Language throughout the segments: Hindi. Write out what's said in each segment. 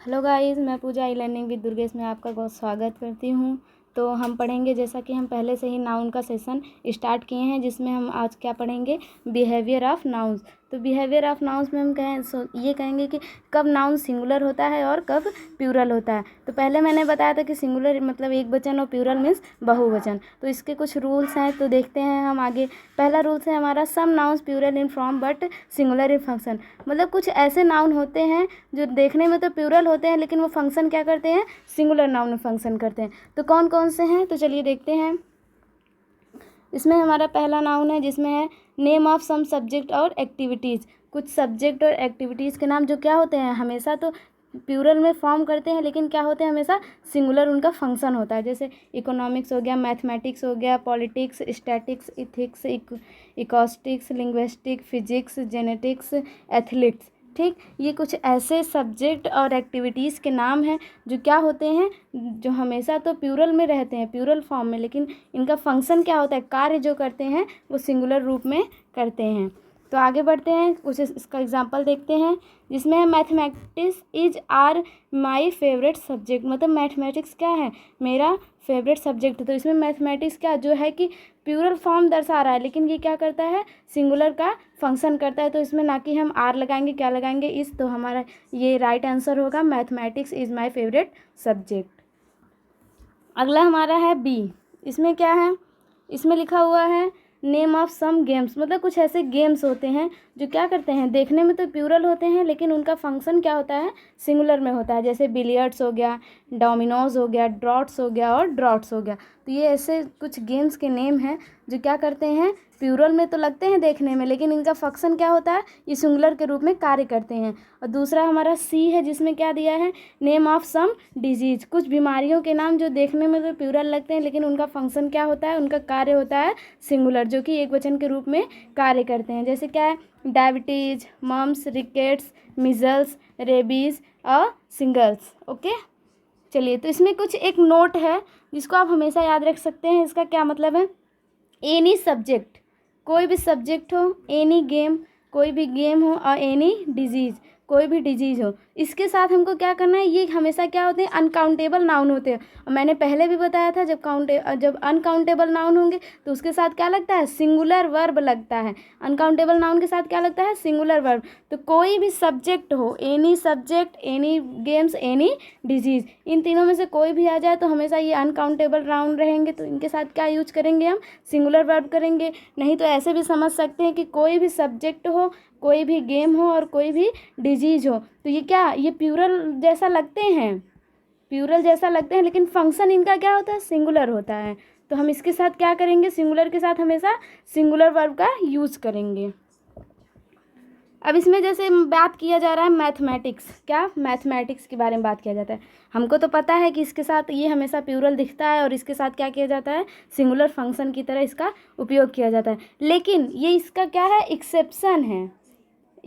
हेलो गाइस, मैं पूजा ई लर्निंग विद दुर्गेश में आपका बहुत स्वागत करती हूँ। तो हम पढ़ेंगे, जैसा कि हम पहले से ही नाउन का सेशन स्टार्ट किए हैं, जिसमें हम आज क्या पढ़ेंगे, बिहेवियर ऑफ नाउन्स। तो बिहेवियर ऑफ नाउन्स में हम ये कहेंगे कि कब नाउन सिंगुलर होता है और कब प्लूरल होता है। तो पहले मैंने बताया था कि सिंगुलर मतलब एक वचन और प्लूरल मीन्स बहुवचन। तो इसके कुछ रूल्स हैं, तो देखते हैं हम आगे। पहला रूल्स है हमारा, some nouns plural in form but singular in function. मतलब कुछ ऐसे नाउन होते हैं जो देखने में तो प्लूरल होते हैं, लेकिन वो फंक्शन क्या करते हैं, सिंगुलर नाउन में फंक्शन करते हैं। तो कौन कौन से हैं, तो चलिए देखते हैं। इसमें हमारा पहला नाउन है जिसमें है नेम ऑफ सम सब्जेक्ट और एक्टिविटीज़। कुछ सब्जेक्ट और एक्टिविटीज़ के नाम जो क्या होते हैं, हमेशा तो प्लूरल में फॉर्म करते हैं, लेकिन क्या होते हैं, हमेशा सिंगुलर उनका फंक्शन होता है। जैसे इकोनॉमिक्स हो गया, मैथमेटिक्स हो गया, politics, statics, ethics, acoustics, linguistic, physics, genetics, athletics. ठीक, ये कुछ ऐसे सब्जेक्ट और एक्टिविटीज़ के नाम हैं जो क्या होते हैं, जो हमेशा तो प्लूरल में रहते हैं, प्लूरल फॉर्म में, लेकिन इनका फंक्शन क्या होता है, कार्य जो करते हैं वो सिंगुलर रूप में करते हैं। तो आगे बढ़ते हैं, कुछ इसका एग्जांपल देखते हैं, जिसमें है mathematics is are my favourite subject. मतलब मैथमेटिक्स क्या है, मेरा फेवरेट सब्जेक्ट है। तो इसमें मैथमेटिक्स क्या जो है कि प्लूरल फॉर्म दर्शा रहा है, लेकिन ये क्या करता है, सिंगुलर का फंक्शन करता है। तो इसमें ना कि हम आर लगाएंगे, क्या लगाएंगे, इस। तो हमारा ये राइट आंसर होगा, mathematics is my favourite subject. अगला हमारा है बी। इसमें क्या है, इसमें लिखा हुआ है नेम ऑफ सम गेम्स। मतलब कुछ ऐसे गेम्स होते हैं जो क्या करते हैं, देखने में तो प्लूरल होते हैं, लेकिन उनका फंक्शन क्या होता है, सिंगुलर में होता है। जैसे बिलियर्ड्स हो गया, डोमिनोज हो गया, ड्रॉट्स हो गया और ड्रॉट्स हो गया। तो ये ऐसे कुछ गेम्स के नेम हैं जो क्या करते हैं, प्लूरल में तो लगते हैं देखने में, लेकिन इनका फंक्शन क्या होता है, ये सिंगुलर के रूप में कार्य करते हैं। और दूसरा हमारा सी है, जिसमें क्या दिया है, नेम ऑफ सम डिजीज। कुछ बीमारियों के नाम जो देखने में तो प्लूरल लगते हैं, लेकिन उनका फंक्शन क्या होता है, उनका कार्य होता है सिंगुलर, जो कि एक वचन के रूप में कार्य करते हैं। जैसे क्या है, diabetes, mumps, rickets, measles, rabies और सिंगल्स। ओके, चलिए, तो इसमें कुछ एक नोट है जिसको आप हमेशा याद रख सकते हैं। इसका क्या मतलब है, एनी सब्जेक्ट, कोई भी सब्जेक्ट हो, एनी गेम, कोई भी गेम हो, और एनी डिजीज़, कोई भी डिजीज़ हो, इसके साथ हमको क्या करना है, ये हमेशा क्या होते हैं, अनकाउंटेबल नाउन होते हैं। और मैंने पहले भी बताया था, जब अनकाउंटेबल नाउन होंगे तो उसके साथ क्या लगता है, सिंगुलर वर्ब लगता है। अनकाउंटेबल नाउन के साथ क्या लगता है, सिंगुलर वर्ब। तो कोई भी सब्जेक्ट हो, any subject, any games, any disease, इन तीनों में से कोई भी आ जाए तो हमेशा ये अनकाउंटेबल नाउन रहेंगे। तो इनके साथ क्या यूज करेंगे, हम सिंगुलर वर्ब करेंगे। नहीं तो ऐसे भी समझ सकते हैं कि कोई भी सब्जेक्ट हो, कोई भी गेम हो और कोई भी डिजीज हो, तो ये क्या, ये प्लूरल जैसा लगते हैं, प्लूरल जैसा लगते हैं, लेकिन फंक्शन इनका क्या होता है, सिंगुलर होता है। तो हम इसके साथ क्या करेंगे, सिंगुलर के साथ हमेशा सिंगुलर वर्ब का यूज करेंगे। अब इसमें जैसे बात किया जा रहा है मैथमेटिक्स, क्या मैथमेटिक्स के बारे में बात किया जाता है। हमको तो पता है कि इसके साथ ये हमेशा प्लूरल दिखता है और इसके साथ क्या किया जाता है, सिंगुलर फंक्शन की तरह इसका उपयोग किया जाता है। लेकिन ये इसका क्या है, एक्सेप्शन है।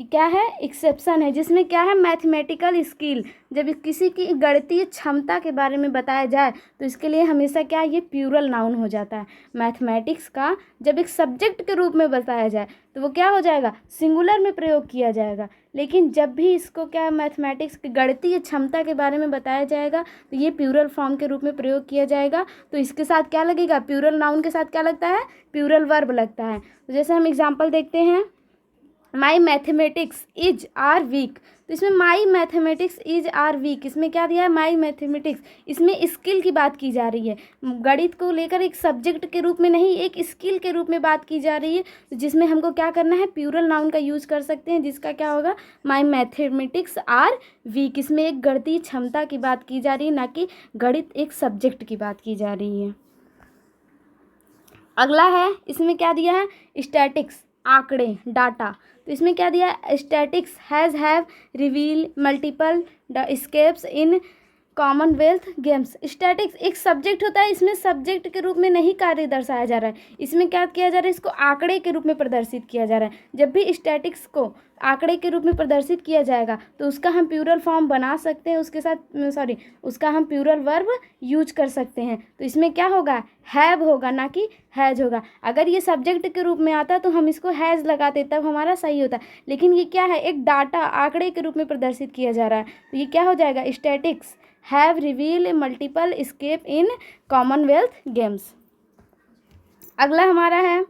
क्या है, एक्सेप्शन है, जिसमें क्या है, मैथमेटिकल स्किल। जब किसी की गणितीय क्षमता के बारे में बताया जाए तो इसके लिए हमेशा क्या, ये प्लूरल नाउन हो जाता है। मैथमेटिक्स का जब एक सब्जेक्ट के रूप में बताया जाए तो वो क्या हो जाएगा, सिंगुलर में प्रयोग किया जाएगा। लेकिन जब भी इसको क्या, मैथमेटिक्स की गणितीय क्षमता के बारे में बताया जाएगा तो ये प्लूरल फॉर्म के रूप में प्रयोग किया जाएगा। तो इसके साथ क्या लगेगा, प्लूरल नाउन के साथ क्या लगता है, प्लूरल वर्ब लगता है। तो जैसे हम एग्जाम्पल देखते हैं, माई मैथमेटिक्स इज आर वीक। तो इसमें माई मैथमेटिक्स इज आर वीक, इसमें क्या दिया है, माई मैथमेटिक्स। इसमें स्किल की बात की जा रही है, गणित को लेकर एक सब्जेक्ट के रूप में नहीं, एक स्किल के रूप में बात की जा रही है, जिसमें हमको क्या करना है, प्लूरल नाउन का यूज कर सकते हैं, जिसका क्या होगा, माई मैथमेटिक्स आर वीक। इसमें एक गणितीय क्षमता की बात की जा रही है, ना कि गणित एक सब्जेक्ट की बात की जा रही है। अगला है, इसमें क्या दिया है, स्टैटिक्स, आंकड़े, डाटा। तो इसमें क्या दिया है, statics has have reveal multiple scapes in commonwealth games. Statics एक सब्जेक्ट होता है, इसमें सब्जेक्ट के रूप में नहीं कार्य दर्शाया जा रहा है, इसमें क्या किया जा रहा है, इसको आंकड़े के रूप में प्रदर्शित किया जा रहा है। जब भी स्टैटिक्स को आंकड़े के रूप में प्रदर्शित किया जाएगा तो उसका हम प्लूरल फॉर्म बना सकते हैं, उसके साथ उसका हम प्लूरल वर्ब यूज कर सकते हैं। तो इसमें क्या होगा, हैव होगा, ना कि हैज होगा। अगर ये सब्जेक्ट के रूप में आता तो हम इसको हैज़ लगाते, तब हमारा सही होता। लेकिन ये क्या है, एक डाटा आंकड़े के रूप में प्रदर्शित किया जा रहा है, तो ये क्या हो जाएगा, statics have reveal multiple escape in commonwealth games. अगला हमारा है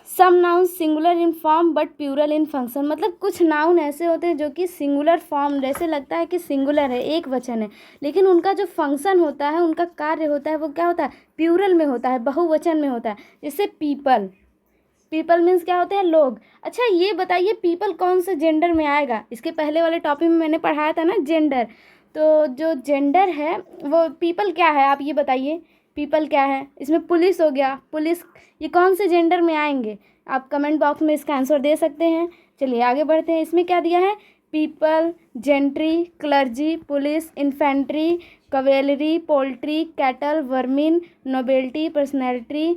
some noun singular in form but plural in function. मतलब कुछ नाउन ऐसे होते हैं जो कि सिंगुलर फॉर्म, जैसे लगता है कि सिंगुलर है, एक वचन है, लेकिन उनका जो फंक्शन होता है, उनका कार्य होता है, वो क्या होता है, प्लूरल में होता है, बहुवचन में होता है। जैसे पीपल, पीपल मीन्स क्या होते हैं, लोग। अच्छा ये बताइए पीपल कौन से जेंडर में आएगा, इसके पहले वाले टॉपिक में मैंने पढ़ाया था ना जेंडर, तो जो जेंडर है वो पीपल क्या है, आप ये बताइए पीपल क्या है। इसमें पुलिस हो गया, पुलिस ये कौन से जेंडर में आएंगे, आप कमेंट बॉक्स में इसका आंसर दे सकते हैं। चलिए आगे बढ़ते हैं। इसमें क्या दिया है, people, gentry, clergy, police, infantry, cavalry, poultry, cattle, vermin, nobility, personality,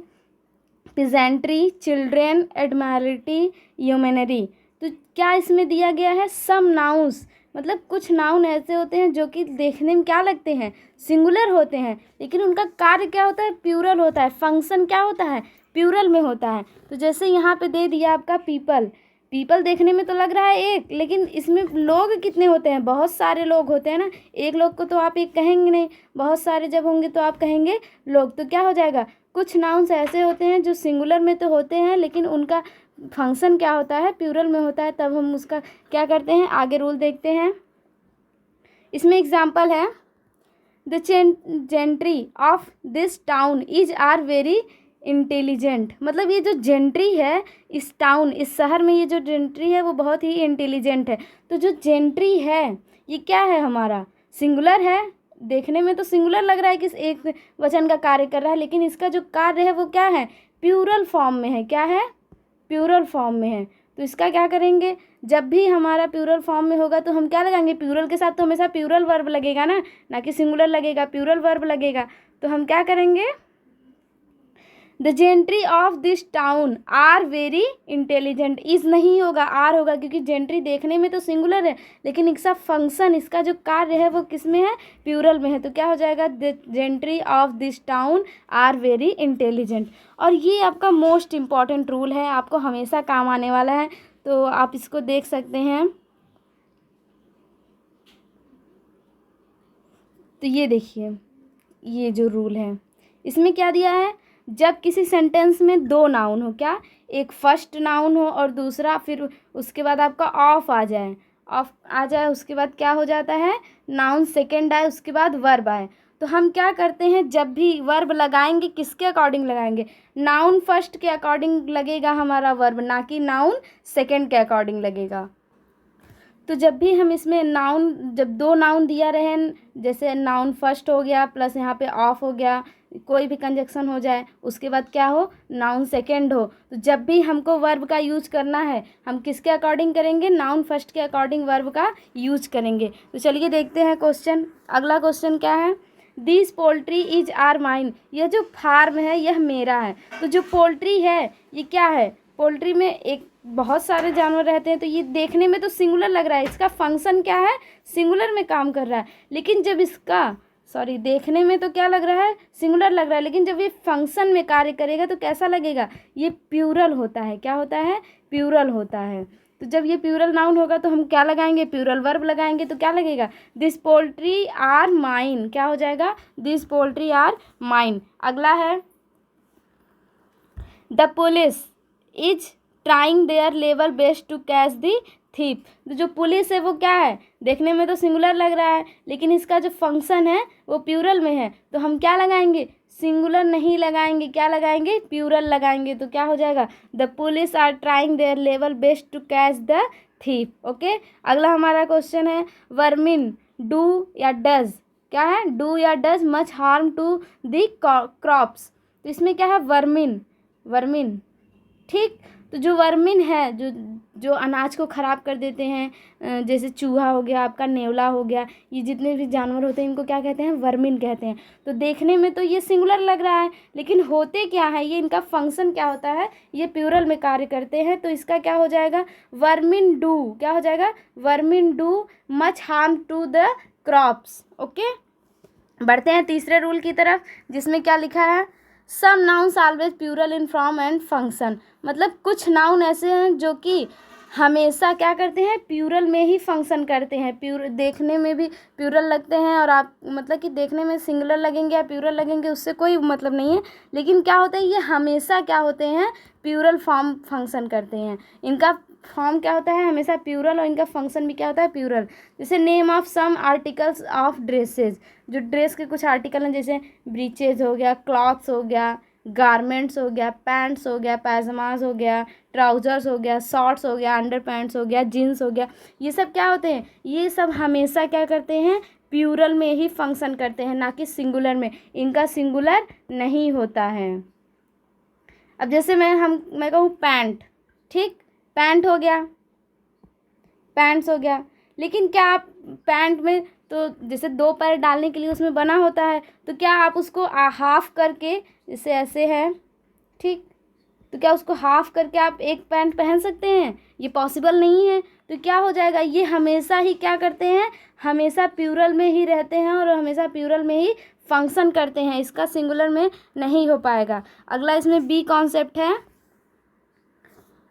peasantry, children, admiralty, humanity. तो क्या इसमें दिया गया है, सम नाउन्स, मतलब कुछ नाउन ऐसे होते हैं जो कि देखने में क्या लगते हैं, सिंगुलर होते हैं, लेकिन उनका कार्य क्या होता है, प्लूरल होता है, फंक्शन क्या होता है, प्लूरल में होता है। तो जैसे यहाँ पे दे दिया आपका पीपल, पीपल देखने में तो लग रहा है एक, लेकिन इसमें लोग कितने होते हैं, बहुत सारे लोग होते हैं ना। एक लोग को तो आप एक कहेंगे नहीं, बहुत सारे जब होंगे तो आप कहेंगे लोग। तो क्या हो जाएगा, कुछ नाउन्स ऐसे होते हैं जो सिंगुलर में तो होते हैं, लेकिन उनका फंक्शन क्या होता है, प्लूरल में होता है, तब हम उसका क्या करते हैं, आगे रूल देखते हैं। इसमें एग्जाम्पल है, the gentry of this town is are very intelligent. मतलब ये जो जेंट्री है इस टाउन, इस शहर में ये जो जेंट्री है वो बहुत ही इंटेलिजेंट है। तो जो जेंट्री है ये क्या है, हमारा सिंगुलर है, देखने में तो सिंगुलर लग रहा है कि एक वचन का कार्य कर रहा है, लेकिन इसका जो कार्य है वो क्या है, प्लूरल फॉर्म में है। क्या है, प्लूरल फॉर्म में है। तो इसका क्या करेंगे, जब भी हमारा प्लूरल फॉर्म में होगा तो हम क्या लगाएंगे, प्लूरल के साथ तो हमेशा प्लूरल वर्ब लगेगा ना कि सिंगुलर लगेगा, प्लूरल वर्ब लगेगा। तो हम क्या करेंगे, the gentry of this town are very intelligent. Is नहीं होगा, आर होगा, क्योंकि जेंट्री देखने में तो सिंगुलर है, लेकिन इसका फंक्शन, इसका जो कार्य है वो किस में है, प्लूरल में है। तो क्या हो जाएगा, the gentry of this town are very intelligent. और ये आपका मोस्ट इम्पॉर्टेंट रूल है, आपको हमेशा काम आने वाला है, तो आप इसको देख सकते हैं। तो ये देखिए, ये जो रूल है इसमें क्या दिया है, जब किसी सेंटेंस में दो नाउन हो, क्या एक फर्स्ट नाउन हो और दूसरा फिर उसके बाद आपका ऑफ आ जाए, ऑफ आ जाए, उसके बाद क्या हो जाता है, नाउन सेकंड आए, उसके बाद वर्ब आए। तो हम क्या करते हैं, जब भी वर्ब लगाएंगे किसके अकॉर्डिंग लगाएंगे, नाउन फर्स्ट के अकॉर्डिंग लगेगा हमारा वर्ब, ना कि नाउन सेकंड के अकॉर्डिंग लगेगा। तो जब भी हम इसमें नाउन, जब दो नाउन दिया रहे, जैसे नाउन फर्स्ट हो गया प्लस यहाँ पे ऑफ हो गया, कोई भी कंजक्शन हो जाए, उसके बाद क्या हो, नाउन सेकंड हो, तो जब भी हमको वर्ब का यूज करना है हम किसके अकॉर्डिंग करेंगे, नाउन फर्स्ट के अकॉर्डिंग वर्ब का यूज करेंगे। तो चलिए देखते हैं क्वेश्चन। अगला क्वेश्चन क्या है, this poultry is are mine. यह जो फार्म है यह मेरा है। तो जो पोल्ट्री है ये क्या है, पोल्ट्री में एक बहुत सारे जानवर रहते हैं, तो ये देखने में तो सिंगुलर लग रहा है, इसका फंक्शन क्या है, सिंगुलर में काम कर रहा है, लेकिन जब इसका देखने में तो क्या लग रहा है, सिंगुलर लग रहा है, लेकिन जब ये फंक्शन में कार्य करेगा तो कैसा लगेगा, ये प्लूरल होता है। क्या होता है, प्लूरल होता है। तो जब ये प्लूरल नाउन होगा तो हम क्या लगाएंगे, प्लूरल वर्ब लगाएंगे, तो क्या लगेगा, दिस पोल्ट्री आर माइन। क्या हो जाएगा, दिस पोल्ट्री आर माइन। अगला है, the police is trying their level best to catch the thief. तो जो पुलिस है वो क्या है, देखने में तो सिंगुलर लग रहा है, लेकिन इसका जो फंक्शन है वो प्लूरल में है, तो हम क्या लगाएंगे, सिंगुलर नहीं लगाएंगे, क्या लगाएंगे, प्लूरल लगाएंगे। तो क्या हो जाएगा, the police are trying their level best to catch the thief. Okay, अगला हमारा क्वेश्चन है, वर्मिन डू या डज, क्या है, डू या does much harm to the crops. तो इसमें क्या है, वर्मिन, वर्मिन, ठीक। तो जो वर्मिन है, जो जो अनाज को ख़राब कर देते हैं, जैसे चूहा हो गया, आपका नेवला हो गया, ये जितने भी जानवर होते हैं इनको क्या कहते हैं, वर्मिन कहते हैं। तो देखने में तो ये सिंगुलर लग रहा है, लेकिन होते क्या है, ये इनका फंक्शन क्या होता है, ये प्लूरल में कार्य करते हैं। तो इसका क्या हो जाएगा, वर्मिन डू, क्या हो जाएगा, vermin do much harm to the crops. Okay, बढ़ते हैं तीसरे रूल की तरफ, जिसमें क्या लिखा है, some nouns always plural in form and function. मतलब कुछ नाउन ऐसे हैं जो कि हमेशा क्या करते हैं, प्लूरल में ही फंक्शन करते हैं। देखने में भी प्लूरल लगते हैं, और आप मतलब कि देखने में सिंगुलर लगेंगे या प्लूरल लगेंगे उससे कोई मतलब नहीं है, लेकिन क्या होता है, ये हमेशा क्या होते हैं, प्लूरल फॉर्म फंक्शन करते हैं। इनका फॉर्म क्या होता है, हमेशा प्लूरल, और इनका फंक्शन भी क्या होता है, प्लूरल। जैसे name of some articles of dresses, जो ड्रेस के कुछ आर्टिकल हैं, जैसे ब्रीचेज हो गया, क्लॉथ्स हो गया, गारमेंट्स हो गया, पैंट्स हो गया, पैजामाज हो गया, ट्राउजर्स हो गया, शॉर्ट्स हो गया, अंडर पैंट्स हो गया, जीन्स हो गया, ये सब क्या होते हैं, ये सब हमेशा क्या करते हैं, प्लूरल में ही फंक्शन करते हैं, ना कि सिंगुलर में। इनका सिंगुलर नहीं होता है। अब जैसे मैं कहूँ पैंट, ठीक, पैंट हो गया, पैंट्स हो गया, लेकिन क्या आप पैंट में तो जैसे दो पैर डालने के लिए उसमें बना होता है, तो क्या आप उसको हाफ करके, जैसे ऐसे है, ठीक, तो क्या उसको हाफ करके आप एक पैंट पहन सकते हैं, ये पॉसिबल नहीं है। तो क्या हो जाएगा, ये हमेशा ही क्या करते हैं, हमेशा प्लूरल में ही रहते हैं, और हमेशा प्लूरल में ही फंक्शन करते हैं, इसका सिंगुलर में नहीं हो पाएगा। अगला इसमें बी कॉन्सेप्ट है,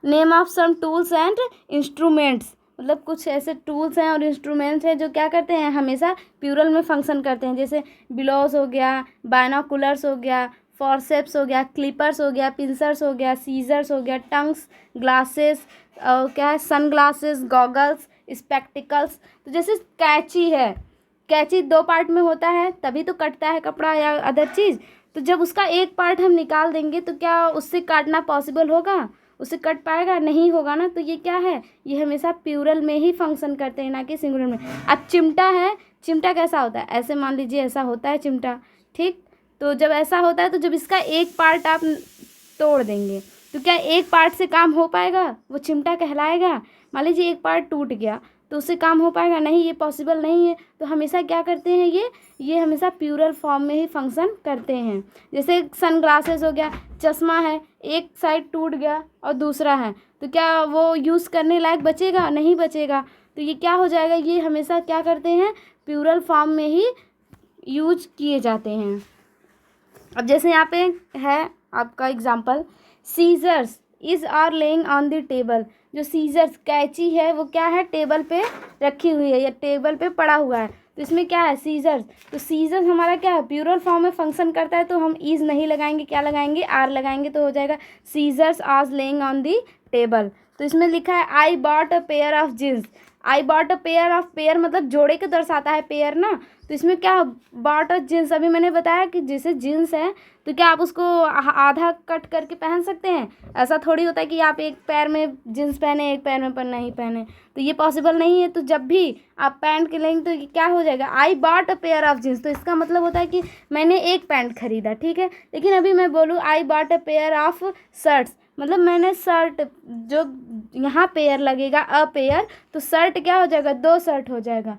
name of some tools and instruments. मतलब कुछ ऐसे टूल्स हैं और इंस्ट्रूमेंट्स हैं जो क्या करते हैं, हमेशा प्लूरल में फंक्शन करते हैं। जैसे बिलोज हो गया, बायनोकुलर्स हो गया, फॉरसेप्स हो गया, क्लिपर्स हो गया, पिंसर्स हो गया, सीजर्स हो गया, टंग्स, ग्लासेस, क्या है, सन ग्लासेस, गॉगल्स, स्पेक्टिकल्स। तो जैसे कैंची है, कैंची दो पार्ट में होता है तभी तो कटता है कपड़ा या अदर चीज़। तो जब उसका एक पार्ट हम निकाल देंगे तो क्या उससे काटना पॉसिबल होगा, उससे कट पाएगा, नहीं होगा ना। तो ये क्या है, ये हमेशा प्लूरल में ही फंक्शन करते हैं, ना कि सिंगुलर में। अब चिमटा है, चिमटा कैसा होता है, ऐसे मान लीजिए ऐसा होता है चिमटा, ठीक। तो जब ऐसा होता है तो जब इसका एक पार्ट आप तोड़ देंगे तो क्या एक पार्ट से काम हो पाएगा, वो चिमटा कहलाएगा। मान लीजिए एक पार्ट टूट गया तो उससे काम हो पाएगा, नहीं, ये पॉसिबल नहीं है। तो हमेशा क्या करते हैं, ये हमेशा प्लूरल फॉर्म में ही फंक्शन करते हैं। जैसे सन ग्लासेस हो गया, चश्मा है, एक साइड टूट गया और दूसरा है, तो क्या वो यूज़ करने लायक बचेगा, नहीं बचेगा। तो ये क्या हो जाएगा, ये हमेशा क्या करते हैं, प्लूरल फॉर्म में ही यूज किए जाते हैं। अब जैसे यहाँ पे है आपका example, scissors is are lying on the table. जो सीजर्स कैंची है वो क्या है, टेबल पे रखी हुई है या टेबल पे पड़ा हुआ है। तो इसमें क्या है, सीजर्स। तो सीजर्स हमारा क्या है, प्लूरल फॉर्म में फंक्शन करता है, तो हम इज नहीं लगाएंगे, क्या लगाएंगे, आर लगाएंगे, तो हो जाएगा scissors are lying on the table. तो इसमें लिखा है I bought a pair of jeans. I bought a pair of, pair मतलब जोड़े को दर्शाता है पेयर ना। तो इसमें क्या, बॉट अ जीन्स, अभी मैंने बताया कि जैसे जीन्स है तो क्या आप उसको आधा कट करके पहन सकते हैं, ऐसा थोड़ी होता है कि आप एक पैर में जीन्स पहने एक पैर में पर नहीं पहने, तो ये पॉसिबल नहीं है। तो जब भी आप पैंट के लेंगे तो क्या हो जाएगा, I bought a pair of jeans. तो इसका मतलब होता है कि मैंने एक पैंट खरीदा, ठीक है। लेकिन अभी मैं बोलूँ आई bought a pair of shirts, मतलब मैंने शर्ट, जो यहाँ पेयर लगेगा अ पेयर, तो शर्ट क्या हो जाएगा, दो शर्ट हो जाएगा।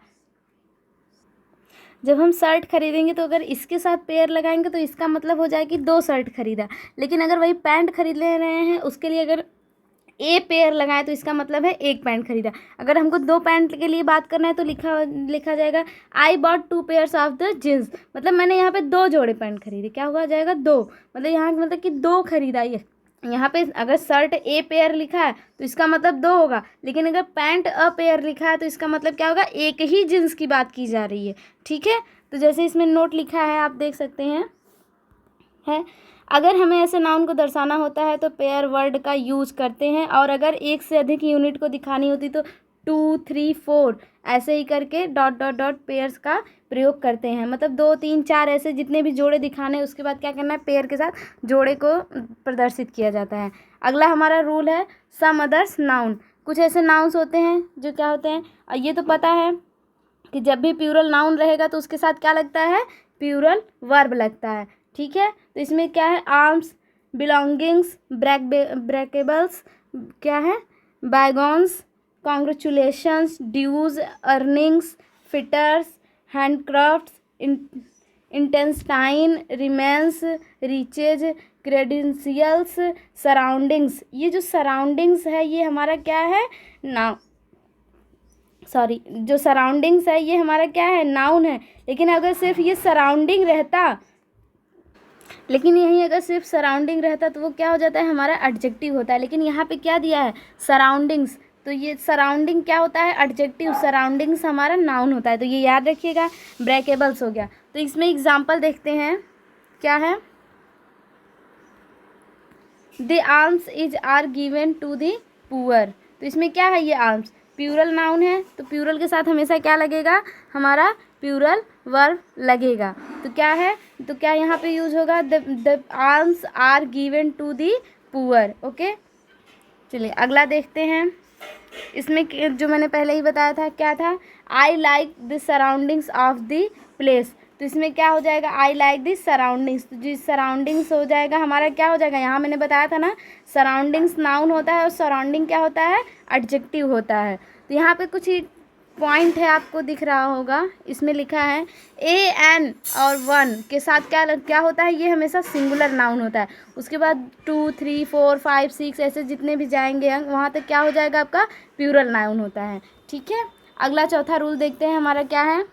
जब हम शर्ट खरीदेंगे तो अगर इसके साथ पेयर लगाएंगे तो इसका मतलब हो जाए कि दो शर्ट खरीदा। लेकिन अगर वही पैंट खरीद ले रहे हैं उसके लिए अगर ए पेयर लगाए तो इसका मतलब है एक पैंट खरीदा। अगर हमको दो पैंट के लिए बात करना है तो लिखा जाएगा I bought two pairs of the jeans, मतलब मैंने यहाँ पे दो जोड़े पैंट खरीदे, क्या हुआ जाएगा, दो, मतलब यहाँ मतलब कि दो खरीदा। ये यहाँ पे अगर शर्ट ए पेयर लिखा है तो इसका मतलब दो होगा, लेकिन अगर पैंट अ पेयर लिखा है तो इसका मतलब क्या होगा, एक ही जीन्स की बात की जा रही है, ठीक है। तो जैसे इसमें नोट लिखा है आप देख सकते हैं, है अगर हमें ऐसे नाउन को दर्शाना होता है तो पेयर वर्ड का यूज करते हैं, और अगर एक से अधिक यूनिट को दिखानी होती तो 2, 3, 4 ऐसे ही करके डॉट डॉट डॉट पेयर्स का प्रयोग करते हैं। मतलब 2, 3, 4 ऐसे जितने भी जोड़े दिखाने उसके बाद क्या करना है, पेयर के साथ जोड़े को प्रदर्शित किया जाता है। अगला हमारा रूल है सम अदर्स नाउन। कुछ ऐसे नाउन्स होते हैं जो क्या होते हैं, ये तो पता है कि जब भी प्लूरल नाउन रहेगा तो उसके साथ क्या लगता है, प्लूरल वर्ब लगता है, ठीक है। तो इसमें क्या है, आर्म्स, बिलोंगिंग्स, ब्रेकेबल्स, क्या है, bygones, congratulations, dues, earnings, fitters, handcrafts, intestines, remains, riches, credentials, surroundings. ये जो सराउंडिंग्स है ये हमारा क्या है, जो सराउंडिंग्स है ये हमारा क्या है, नाउन है। लेकिन अगर सिर्फ ये सराउंडिंग रहता, लेकिन यहीं अगर सिर्फ सराउंडिंग रहता तो वो क्या हो जाता है, हमारा एडजेक्टिव होता है। लेकिन यहाँ पे क्या दिया है, सराउंडिंग्स, तो ये सराउंडिंग क्या होता है, एडजेक्टिव, सराउंडिंग्स हमारा नाउन होता है। तो ये याद रखिएगा, ब्रेकेबल्स हो गया। तो इसमें एग्जाम्पल देखते हैं क्या है, the arms is are given to the poor. तो इसमें क्या है, ये आर्म्स प्यूरल नाउन है, तो प्यूरल के साथ हमेशा क्या लगेगा, हमारा प्यूरल वर्ब लगेगा। तो क्या है, तो क्या यहाँ पे यूज होगा, the arms are given to the poor. Okay, चलिए अगला देखते हैं। इसमें जो मैंने पहले ही बताया था क्या था, I like the surroundings of the place. तो इसमें क्या हो जाएगा, आई लाइक द सराउंडिंग्स। तो जो सराउंडिंग्स हो जाएगा हमारा क्या हो जाएगा, यहाँ मैंने बताया था ना, सराउंडिंग्स नाउन होता है और सराउंडिंग क्या होता है, एडजेक्टिव होता है। तो यहाँ पे कुछ ही पॉइंट है, आपको दिख रहा होगा, इसमें लिखा है ए एन और वन के साथ क्या होता है, ये हमेशा सिंगुलर नाउन होता है। उसके बाद 2 3 4 5 6 ऐसे जितने भी जाएंगे अंक, वहाँ तक क्या हो जाएगा, आपका प्यूरल नाउन होता है। ठीक है, अगला चौथा रूल देखते हैं हमारा क्या है।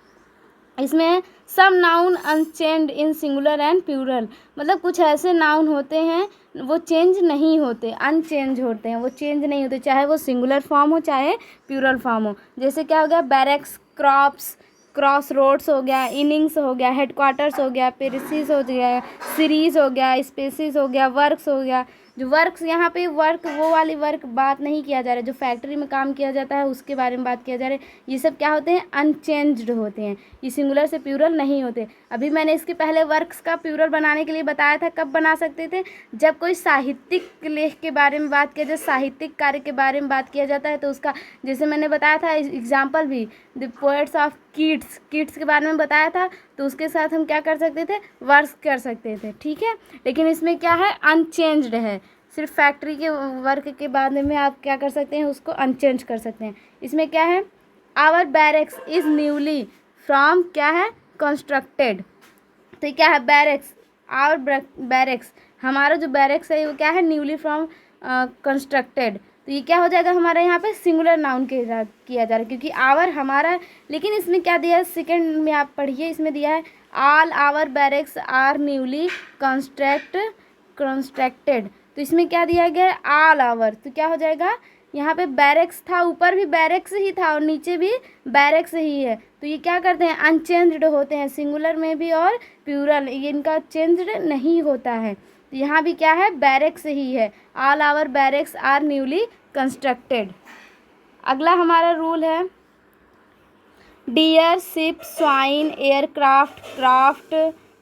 इसमें some noun unchanged in singular and plural, मतलब कुछ ऐसे नाउन होते हैं वो चेंज नहीं होते, अनचेंज होते हैं, वो चेंज नहीं होते, चाहे वो सिंगुलर फॉर्म हो चाहे प्यूरल फॉर्म हो। जैसे क्या हो गया, बैरक्स, क्रॉप्स, क्रॉस रोड्स हो गया, इनिंग्स हो गया, हेडक्वार्टर्स हो गया, पेरिसेस हो गया, सीरीज हो गया, स्पेसिस हो गया, वर्क्स हो गया। जो वर्क्स, यहाँ पे वर्क वो वाली वर्क बात नहीं किया जा रहा है, जो फैक्ट्री में काम किया जाता है उसके बारे में बात किया जा रहा है। ये सब क्या होते हैं, अनचेंज्ड होते हैं, ये सिंगुलर से प्यूरल नहीं होते। अभी मैंने इसके पहले वर्क्स का प्यूरल बनाने के लिए बताया था, कब बना सकते थे, जब कोई साहित्यिक लेख के बारे में बात किया जाए, साहित्यिक कार्य के बारे में बात किया जाता है, तो उसका जैसे मैंने बताया था एग्जाम्पल भी, द पोएट्स ऑफ किड्स के बारे में बताया था, तो उसके साथ हम क्या कर सकते थे, वर्क्स कर सकते थे। ठीक है, लेकिन इसमें क्या है, अनचेंज्ड है, सिर्फ फैक्ट्री के वर्क के बाद में आप क्या कर सकते हैं, उसको अनचेंज कर सकते हैं। इसमें क्या है, our barracks is newly from क्या है, कंस्ट्रक्टेड। तो ये क्या है, बैरक्स, आवर बैरक्स, हमारा जो बैरक्स है वो क्या है, न्यूली फ्रॉम कंस्ट्रक्टेड। तो ये क्या हो जाएगा, हमारा यहाँ पे सिंगुलर नाउन किया जा रहा है, क्योंकि आवर हमारा। लेकिन इसमें क्या दिया है, सेकंड में आप पढ़िए, इसमें दिया है all our barracks are newly constructed. तो इसमें क्या दिया गया है, ऑल आवर। तो क्या हो जाएगा, यहाँ पे बैरक्स था, ऊपर भी बैरक्स ही था और नीचे भी बैरक्स ही है। तो ये क्या करते हैं, अनचेंज्ड होते हैं, सिंगुलर में भी और प्यूरल, ये इनका चेंज्ड नहीं होता है। तो यहाँ भी क्या है, बैरक्स ही है, all our barracks are newly constructed. अगला हमारा रूल है, deer, sheep, swine, aircraft, craft,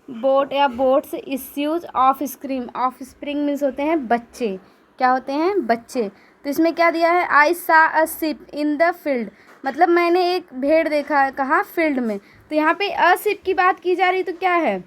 boat या boats, issues, offspring means होते हैं बच्चे, क्या होते हैं, बच्चे। तो इसमें क्या दिया है, आई सा a ship in the field, मतलब मैंने एक भेड़ देखा, कहाँ, फील्ड में। तो यहाँ पे अ शिप की बात की जा रही, तो क्या है,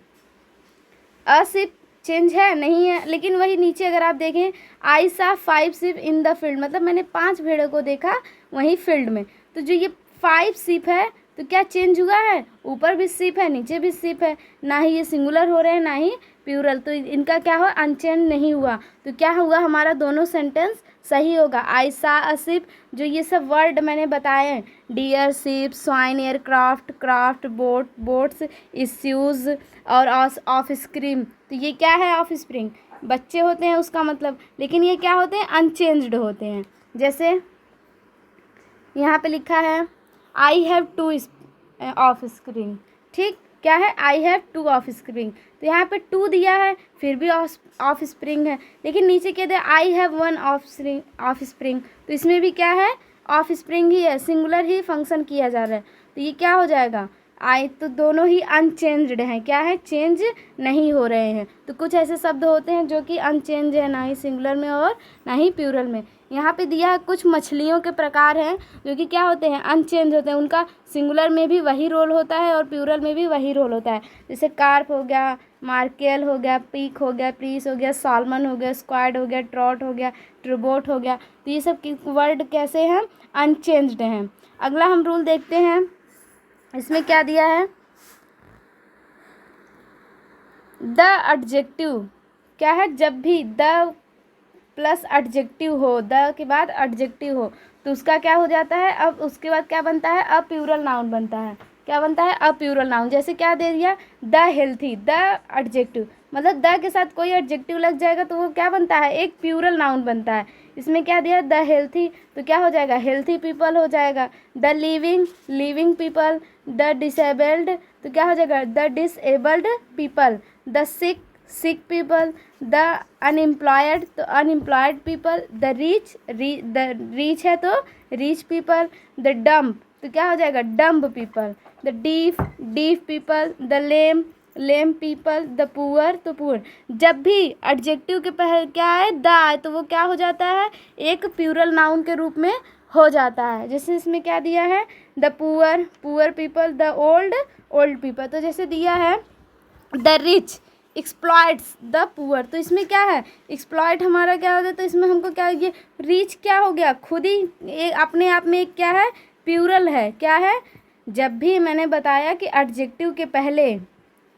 अ शिप चेंज है, नहीं है। लेकिन वही नीचे अगर आप देखें, आई सा 5 शिप इन द फील्ड, मतलब मैंने 5 भेड़ों को देखा वहीं फील्ड में। तो जो ये 5 शिप है, तो क्या चेंज हुआ है, ऊपर भी शिप है नीचे भी शिप है, ना ही ये सिंगुलर हो रहे हैं ना ही प्यूरल, तो इनका क्या हुआ, अनचेंज नहीं हुआ। तो क्या हुआ, हमारा दोनों सेंटेंस सही होगा। आई सा अ शिप, जो ये सब वर्ड मैंने बताए हैं, deer, sheep, swine, aircraft, craft, boats, issues और ऑफ स्क्रीम। तो ये क्या है, ऑफ स्प्रिंग, बच्चे होते हैं उसका मतलब। लेकिन ये क्या होते हैं, अनचेंज्ड होते हैं। जैसे यहाँ पे लिखा है, आई हैव 2 ऑफ स्क्रीन, ठीक, क्या है, आई हैव 2 ऑफ स्प्रिंग। तो यहाँ पे 2 दिया है, फिर भी ऑफ स्प्रिंग है। लेकिन नीचे कहते हैं आई हैव 1 ऑफ स्प्रिंग, तो इसमें भी क्या है, ऑफ स्प्रिंग ही है, सिंगुलर ही फंक्शन किया जा रहा है। तो ये क्या हो जाएगा, आई, तो दोनों ही अनचेंज्ड हैं, क्या है, चेंज नहीं हो रहे हैं। तो कुछ ऐसे शब्द होते हैं जो कि अनचेंज है, ना ही सिंगुलर में और ना ही प्यूरल में। यहाँ पे दिया है कुछ मछलियों के प्रकार हैं जो कि क्या होते हैं, अनचेंज होते हैं, उनका सिंगुलर में भी वही रोल होता है और प्यूरल में भी वही रोल होता है। जैसे कार्प हो गया, मार्केल हो गया, पीक हो गया, प्रीस हो गया, सालमन हो गया, स्क्वाड हो गया, ट्रॉट हो गया, ट्रूबोट हो गया। तो ये सब वर्ड कैसे हैं? अनचेंज्ड हैं। अगला हम रूल देखते हैं, इसमें क्या दिया है? द एडजेक्टिव क्या है? जब भी द प्लस एडजेक्टिव हो, द के बाद एडजेक्टिव हो, तो उसका क्या हो जाता है? अब उसके बाद क्या बनता है? अ प्लूरल नाउन बनता है। क्या बनता है? A plural noun. जैसे क्या दे दिया? द हेल्थी, द एडजेक्टिव, मतलब द के साथ कोई एडजेक्टिव लग जाएगा तो वो क्या बनता है? एक प्लूरल नाउन बनता है। इसमें क्या दिया? द हेल्थी, तो क्या हो जाएगा? हेल्थी पीपल हो जाएगा। The living, living people. The disabled, तो क्या हो जाएगा? The disabled people. The sick, sick people. The unemployed, तो unemployed people. The rich, the rich है तो रीच पीपल। द डम्प, तो क्या हो जाएगा? Dumb people. The deaf, deaf people. The lame, lame people. The poor, तो पुअर। जब भी एडजेक्टिव के पहले क्या आए? द आए, तो वो क्या हो जाता है? एक प्लूरल नाउन के रूप में हो जाता है। जैसे इसमें क्या दिया है? The poor, poor people. The old, old people. तो जैसे दिया है the rich exploits the poor, तो इसमें क्या है? एक्सप्लॉइट हमारा क्या होता है? तो इसमें हमको क्या, ये रिच क्या हो गया? खुद ही अपने आप में एक क्या है? प्लूरल है। क्या है? जब भी मैंने बताया कि एडजेक्टिव के पहले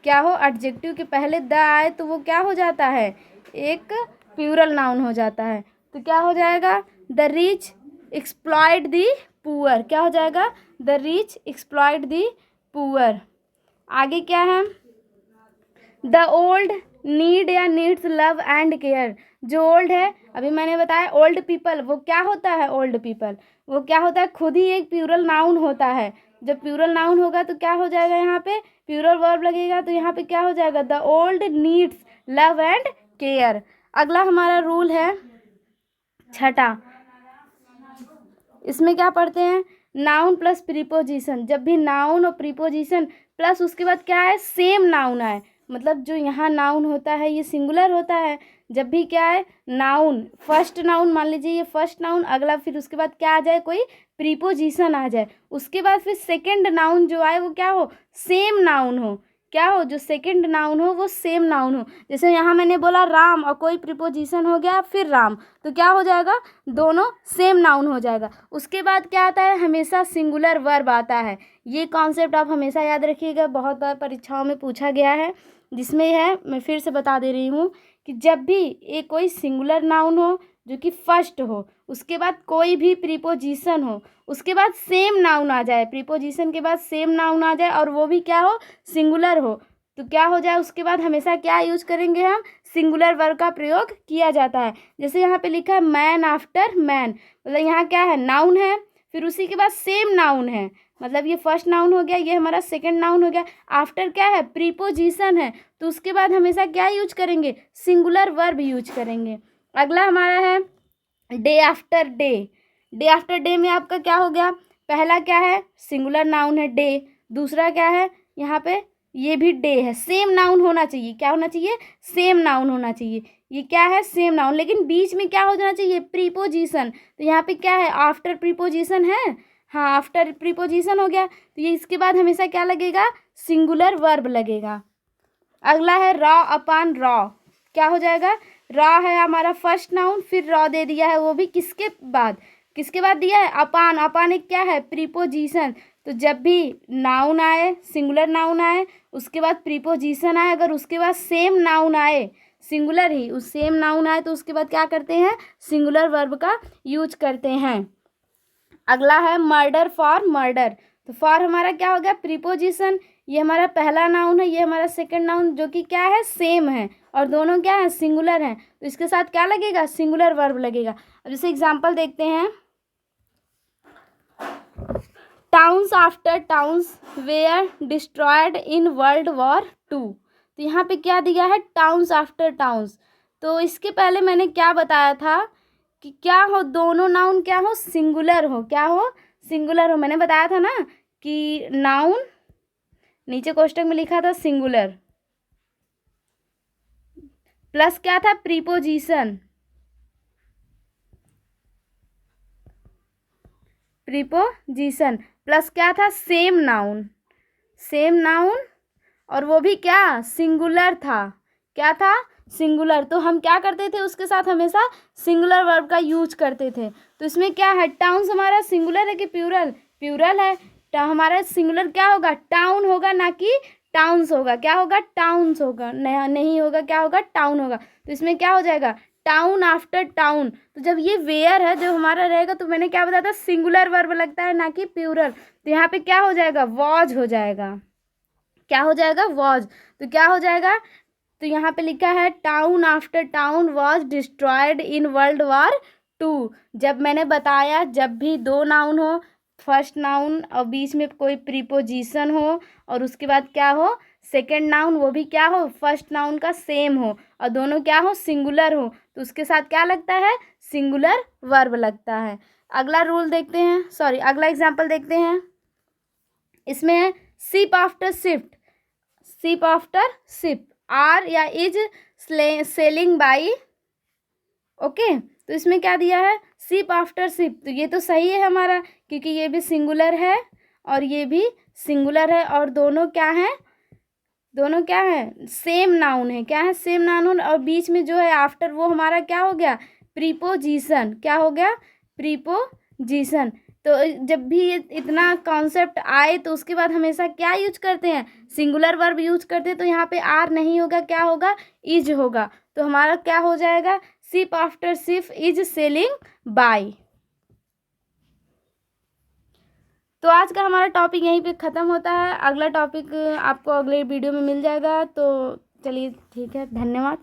क्या हो? एडजेक्टिव के पहले द आए तो वो क्या हो जाता है? एक प्लूरल नाउन हो जाता है। तो क्या हो जाएगा? The rich exploit the poor. क्या हो जाएगा? The rich exploit the poor. आगे क्या है? द ओल्ड नीड या नीड्स लव एंड केयर। जो ओल्ड है, अभी मैंने बताया ओल्ड पीपल, वो क्या होता है? ओल्ड पीपल वो क्या होता है? खुद ही एक प्लूरल नाउन होता है। जब प्लूरल नाउन होगा तो क्या हो जाएगा? यहाँ पे प्लूरल वर्ब लगेगा, तो यहाँ पे क्या हो जाएगा? The old needs love and care. अगला हमारा रूल है छठा, इसमें क्या पढ़ते हैं? Noun plus preposition. जब भी नाउन और प्रीपोजिशन प्लस उसके बाद क्या है? सेम नाउन आए, मतलब जो यहाँ नाउन होता है ये सिंगुलर होता है। जब भी क्या है? नाउन, फर्स्ट नाउन मान लीजिए, ये फर्स्ट नाउन, अगला फिर उसके बाद क्या आ जाए? कोई प्रीपोजिशन आ जाए, उसके बाद फिर सेकेंड नाउन जो आए वो क्या हो? सेम नाउन हो। क्या हो? जो सेकंड नाउन हो वो सेम नाउन हो। जैसे यहाँ मैंने बोला राम और कोई प्रीपोजिशन हो गया फिर राम, तो क्या हो जाएगा? दोनों सेम नाउन हो जाएगा। उसके बाद क्या आता है? हमेशा सिंगुलर वर्ब आता है। ये कॉन्सेप्ट आप हमेशा याद रखिएगा, बहुत बार परीक्षाओं में पूछा गया है। जिसमें है, मैं फिर से बता दे रही हूँ कि जब भी एक कोई सिंगुलर नाउन हो जो कि फर्स्ट हो, उसके बाद कोई भी प्रीपोजिशन हो, उसके बाद सेम नाउन आ जाए, प्रीपोजिशन के बाद सेम नाउन आ जाए और वो भी क्या हो? सिंगुलर हो, तो क्या हो जाए? उसके बाद हमेशा क्या यूज करेंगे हम? सिंगुलर वर्ब का प्रयोग किया जाता है। जैसे यहाँ पे लिखा है मैन आफ्टर मैन, मतलब यहाँ क्या है? नाउन है, फिर उसी के बाद सेम नाउन है, मतलब ये फर्स्ट नाउन हो गया, ये हमारा सेकंड नाउन हो गया। आफ्टर क्या है? प्रीपोजिशन है, तो उसके बाद हमेशा क्या यूज करेंगे? सिंगुलर वर्ब यूज करेंगे। अगला हमारा है day after day. Day after day में आपका क्या हो गया? पहला क्या है? सिंगुलर नाउन है डे। दूसरा क्या है? यहाँ पे ये भी डे है, सेम नाउन होना चाहिए। क्या होना चाहिए? सेम नाउन होना चाहिए। ये क्या है? सेम नाउन, लेकिन बीच में क्या हो जाना चाहिए? प्रीपोजिशन। तो यहाँ पे क्या है? आफ्टर प्रीपोजिशन है, हाँ आफ्टर प्रीपोजिशन हो गया, तो ये इसके बाद हमेशा क्या लगेगा? सिंगुलर वर्ब लगेगा। अगला है रॉ अपान रॉ। क्या हो जाएगा? रॉ है हमारा फर्स्ट नाउन, फिर रॉ दे दिया है, वो भी किसके बाद? किसके बाद दिया है? अपान। अपान एक क्या है? प्रीपोजिशन। तो जब भी नाउन आए, सिंगुलर नाउन आए, उसके बाद प्रीपोजिशन आए, अगर उसके बाद सेम नाउन आए, सिंगुलर ही उस सेम नाउन आए, तो उसके बाद क्या करते हैं? सिंगुलर वर्ब का यूज करते हैं। अगला है मर्डर फॉर मर्डर। तो फॉर हमारा क्या हो गया? प्रीपोजिशन। ये हमारा पहला नाउन है, ये हमारा सेकंड नाउन, जो कि क्या है? सेम है, और दोनों क्या है? सिंगुलर हैं, तो इसके साथ क्या लगेगा? सिंगुलर वर्ब लगेगा। अब जैसे एग्जांपल देखते हैं, towns after towns were destroyed in world war 2। तो यहाँ पे क्या दिया है? Towns after towns. तो इसके पहले मैंने क्या बताया था कि क्या हो? दोनों नाउन क्या हो? सिंगुलर हो। क्या हो? सिंगुलर हो। मैंने बताया था ना कि नाउन, नीचे कोष्टक में लिखा था सिंगुलर, प्लस क्या था? प्रीपोजिशन, प्रीपोजिशन प्लस क्या था? सेम नाउन, सेम नाउन, और वो भी क्या, सिंगुलर था। क्या था, सिंगुलर। तो हम क्या करते थे, उसके साथ हमेशा सिंगुलर वर्ब का यूज करते थे। तो इसमें क्या है, टाउन्स हमारा सिंगुलर है कि प्लूरल, प्लूरल है। हमारा सिंगुलर क्या होगा, टाउन होगा, ना कि टाउन्स होगा। क्या होगा, टाउन्स होगा, नहीं होगा, क्या होगा, टाउन होगा। तो इसमें क्या हो जाएगा, टाउन आफ्टर टाउन। तो जब ये वेयर है जो हमारा रहेगा, तो मैंने क्या बताया था, सिंगुलर वर्ब लगता है, ना कि प्लूरल। तो यहाँ पे क्या हो जाएगा, वॉज हो जाएगा। क्या हो जाएगा, वॉज। तो क्या हो जाएगा, तो यहाँ पे लिखा है town after town was destroyed in world war 2। जब मैंने बताया, जब भी दो नाउन हो, फर्स्ट नाउन और बीच में कोई प्रीपोजिशन हो, और उसके बाद क्या हो, सेकंड नाउन, वो भी क्या हो, फर्स्ट नाउन का सेम हो, और दोनों क्या हो, सिंगुलर हो, तो उसके साथ क्या लगता है, सिंगुलर वर्ब लगता है। अगला रूल देखते हैं, सॉरी अगला एग्जाम्पल देखते हैं। इसमें है ship after shift, ship after ship, are या इज सेलिंग बाई। ओके, तो इसमें क्या दिया है, शिप आफ्टर शिप। तो ये तो सही है हमारा, क्योंकि ये भी सिंगुलर है और ये भी सिंगुलर है, और दोनों क्या हैं, दोनों क्या है, सेम नाउन है। क्या है, सेम नाउन, और बीच में जो है आफ्टर, वो हमारा क्या हो गया, प्रीपोजिशन। क्या हो गया, प्रीपोजिशन। तो जब भी ये इतना कॉन्सेप्ट आए, तो उसके बाद हमेशा क्या यूज करते हैं, सिंगुलर वर्ब यूज करते हैं। तो यहाँ पे आर नहीं होगा, क्या होगा, इज होगा। तो हमारा क्या हो जाएगा, ship after ship is sailing by. तो आज का हमारा टॉपिक यहीं पे ख़त्म होता है। अगला टॉपिक आपको अगले वीडियो में मिल जाएगा। तो चलिए ठीक है, धन्यवाद।